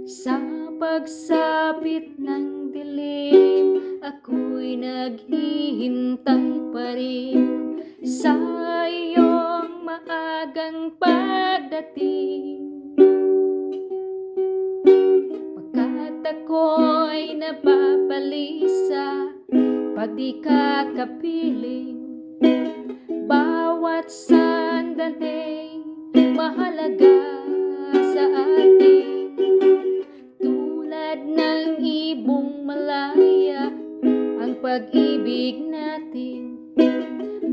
Sa pagsapit ng dilim, ako'y naghihintay pa rin sa iyong maagang pagdating. Pagkat ako'y nababalisa pag di ka kapiling, bawat sandali mahalaga sa atin. Tulad ng ibong malaya ang pag-ibig natin,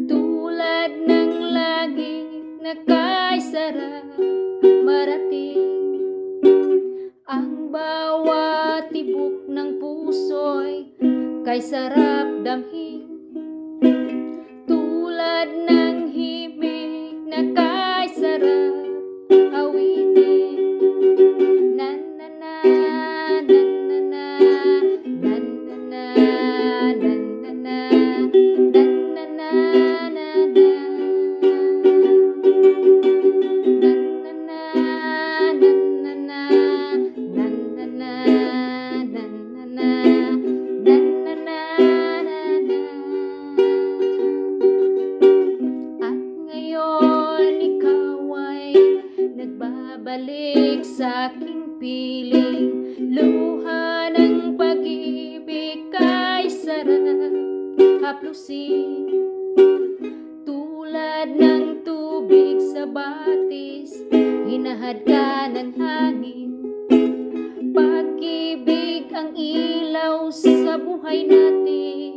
tulad ng langit na kay sarap marating. Ang bawat tibok ng puso'y kay sarap damhin, tulad ng himig na kay sarap awitin. Na na na na na na na na na na na na na na na. At ngayon ikaw ay nagbabalik sa aking piling, luha ng pag-ibig kay sarap haplusin. Tulad ng tubig sa batis, hinahad ka ng hangin. Pag-ibig ang ilaw sa buhay natin.